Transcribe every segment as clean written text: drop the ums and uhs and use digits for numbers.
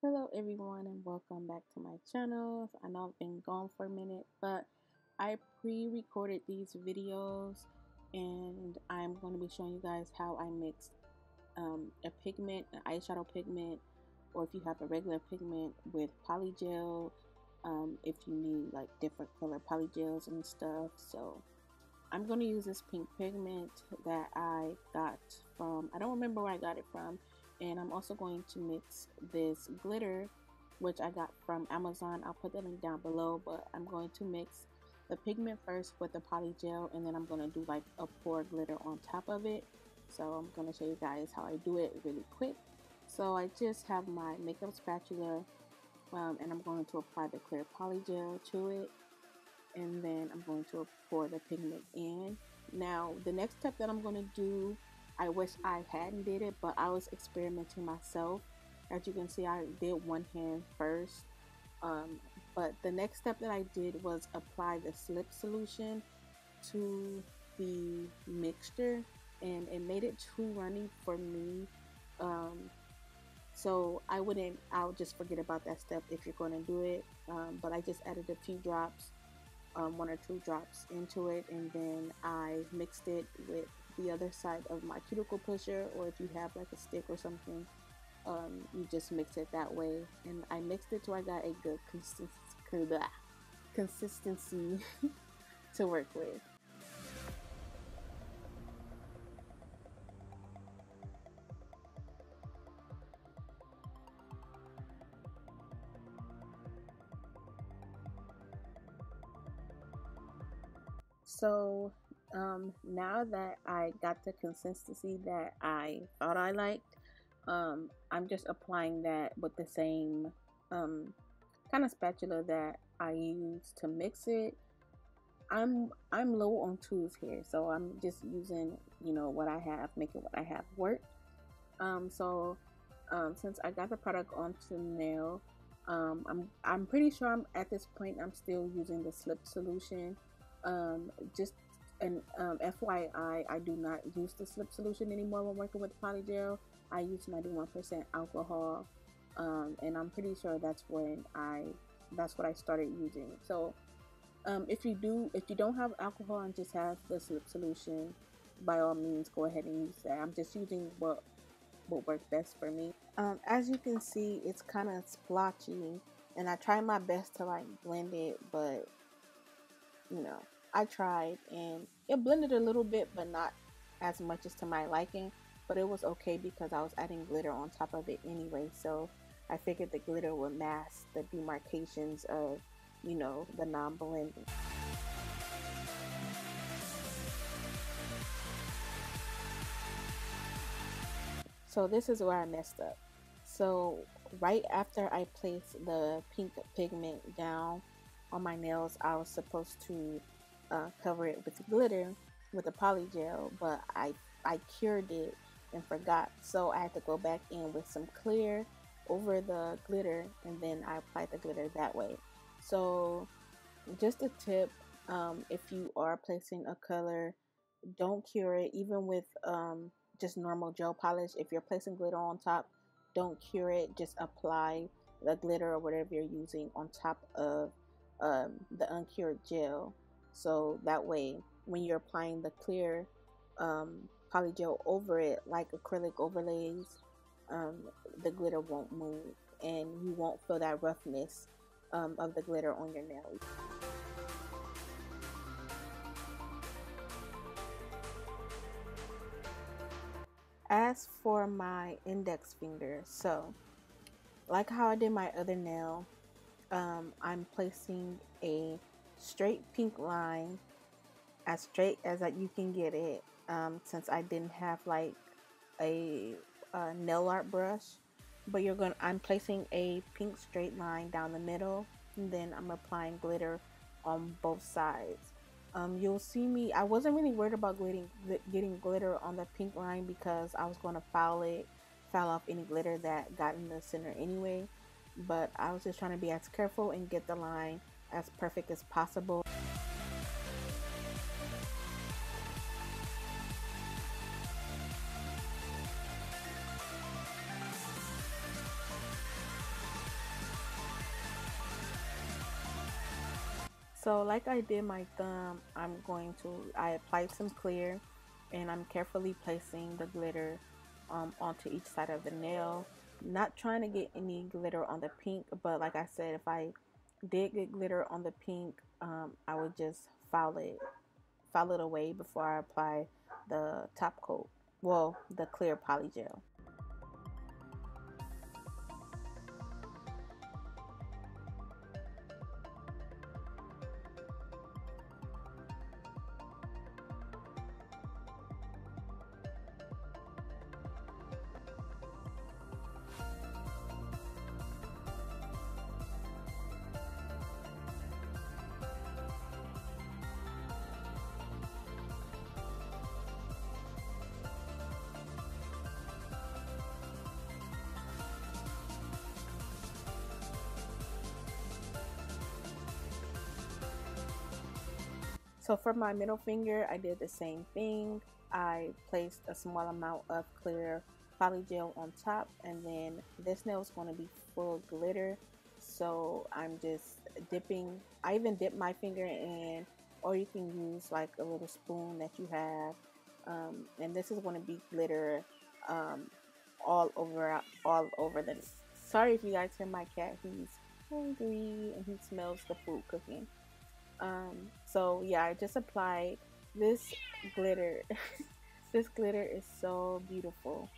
Hello everyone and welcome back to my channel. I know I've been gone for a minute, but I pre-recorded these videos and I'm going to be showing you guys how I mixed a pigment, an eyeshadow pigment, or if you have a regular pigment with polygel, if you need like different color polygels and stuff. So I'm going to use this pink pigment that I got from, I don't remember where I got it from, and I'm also going to mix this glitter which I got from Amazon. I'll put the link down below, but I'm going to mix the pigment first with the polygel, and then I'm going to do like a pour glitter on top of it. So I'm going to show you guys how I do it really quick. So I just have my makeup spatula and I'm going to apply the clear polygel to it, and then I'm going to pour the pigment in. Now the next step that I'm going to do, I wish I hadn't did it, but I was experimenting myself. As you can see, I did one hand first, but the next step that I did was apply the slip solution to the mixture, and it made it too runny for me. So I'll just forget about that step if you're going to do it, but I just added a few drops, 1 or 2 drops into it, and then I mixed it with the other side of my cuticle pusher, or if you have like a stick or something, you just mix it that way. And I mixed it till I got a good consistency to work with. So now that I got the consistency that I thought I liked, I'm just applying that with the same kind of spatula that I use to mix it. I'm low on tools here, so I'm just using, you know, what I have, making what I have work. Since I got the product onto the nail, I'm pretty sure I'm at this point I'm still using the slip solution. Just an FYI, I do not use the slip solution anymore when working with polygel. I use 91% alcohol, and I'm pretty sure that's what I started using. So if you don't have alcohol and just have the slip solution, by all means go ahead and use that. I'm just using what worked best for me. As you can see, it's kind of splotchy, and I tried my best to like blend it, but you know, I tried and it blended a little bit, but not as much as to my liking. But it was okay because I was adding glitter on top of it anyway, so I figured the glitter would mask the demarcations of, you know, the non-blending. So this is where I messed up. So right after I placed the pink pigment down on my nails, I was supposed to cover it with glitter with a polygel, but I cured it and forgot, so I had to go back in with some clear over the glitter, and then I applied the glitter that way. So just a tip, if you are placing a color, don't cure it. Even with just normal gel polish, if you're placing glitter on top, don't cure it, just apply the glitter or whatever you're using on top of the uncured gel, so that way when you're applying the clear polygel over it like acrylic overlays, the glitter won't move and you won't feel that roughness of the glitter on your nails. As for my index finger, so like how I did my other nail, I'm placing a straight pink line, as straight as you can get it, since I didn't have like a nail art brush. But I'm placing a pink straight line down the middle, and then I'm applying glitter on both sides. You'll see me, I wasn't really worried about getting glitter on the pink line because I was going to foul off any glitter that got in the center anyway, but I was just trying to be as careful and get the line as perfect as possible. So like I did my thumb, I applied some clear and I'm carefully placing the glitter onto each side of the nail. Not trying to get any glitter on the pink, but like I said, if I did get glitter on the pink, I would just file it away before I apply the top coat. Well, the clear polygel. So for my middle finger, I did the same thing. I placed a small amount of clear polygel on top, and then this nail is going to be full of glitter. So I'm just dipping. I even dip my finger in, or you can use like a little spoon that you have. And this is going to be glitter um, all over the. Sorry if you guys hear my cat. He's hungry and he smells the food cooking. So yeah, I just applied this glitter. This glitter is so beautiful.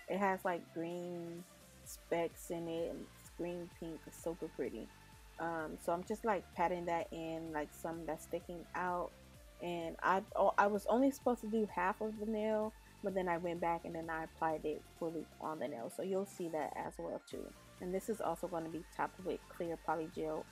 It has like green specks in it and it's green pink. It's super pretty. So I'm just like patting that in, like some that's sticking out. And I was only supposed to do half of the nail, but then I went back and then I applied it fully on the nail. So you'll see that as well too. And this is also going to be topped with clear polygel.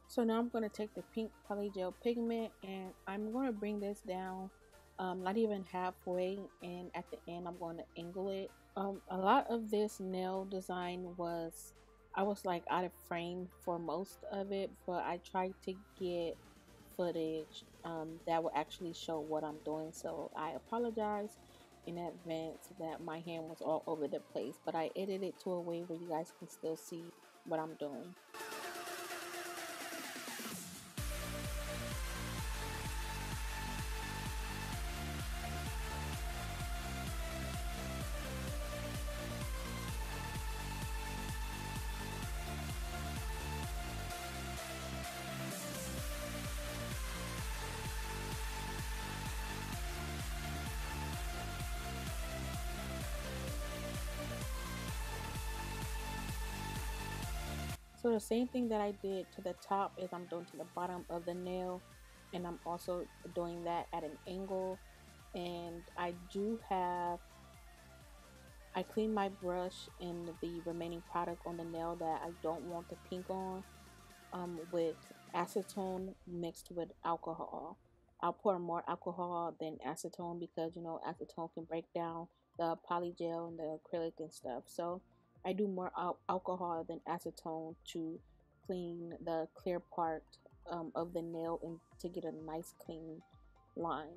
So now I'm going to take the pink polygel pigment and I'm going to bring this down not even halfway, and at the end I'm going to angle it. A lot of this nail design I was like out of frame for most of it, but I tried to get footage that will actually show what I'm doing. So I apologize in advance that my hand was all over the place, but I edited it to a way where you guys can still see what I'm doing. So the same thing that I did to the top is I'm doing to the bottom of the nail, and I'm also doing that at an angle. And I clean my brush and the remaining product on the nail that I don't want the pink on with acetone mixed with alcohol. I'll pour more alcohol than acetone because you know acetone can break down the polygel and the acrylic and stuff. So I do more alcohol than acetone to clean the clear part of the nail and to get a nice clean line.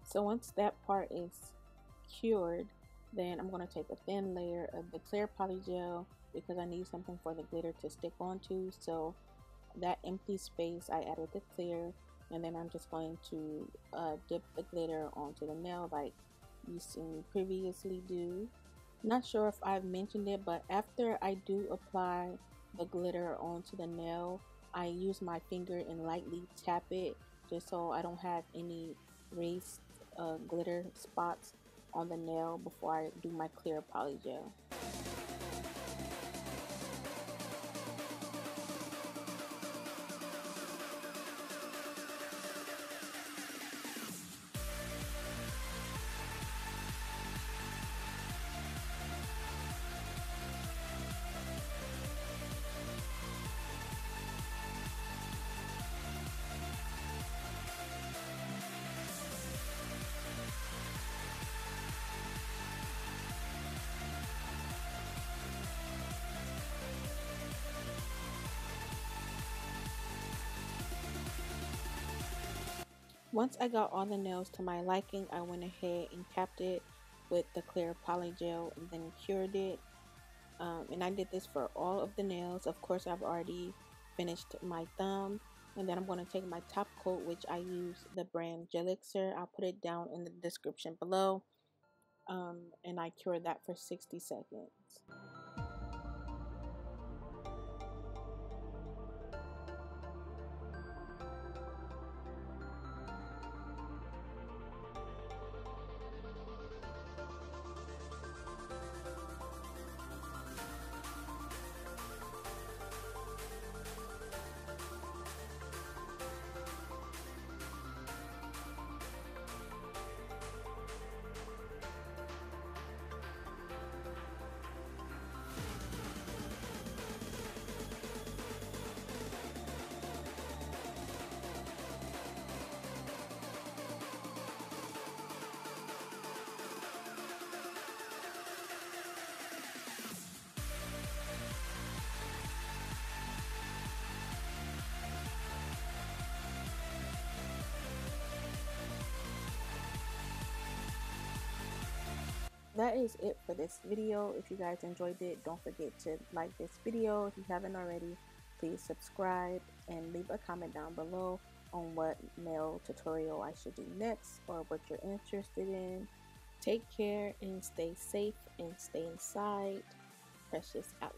So once that part is cured, then I'm going to take a thin layer of the clear polygel because I need something for the glitter to stick onto. So that empty space, I added the clear, and then I'm just going to dip the glitter onto the nail like you seen me previously do. Not sure if I've mentioned it, but after I do apply the glitter onto the nail, I use my finger and lightly tap it just so I don't have any raised glitter spots on the nail before I do my clear polygel. Once I got all the nails to my liking, I went ahead and capped it with the clear polygel and then cured it. And I did this for all of the nails. Of course, I've already finished my thumb, and then I'm going to take my top coat, which I use the brand Gelixir. I'll put it down in the description below, and I cured that for 60 seconds. That is it for this video. If you guys enjoyed it, don't forget to like this video. If you haven't already, please subscribe and leave a comment down below on what nail tutorial I should do next or what you're interested in. Take care and stay safe and stay inside. Precious out.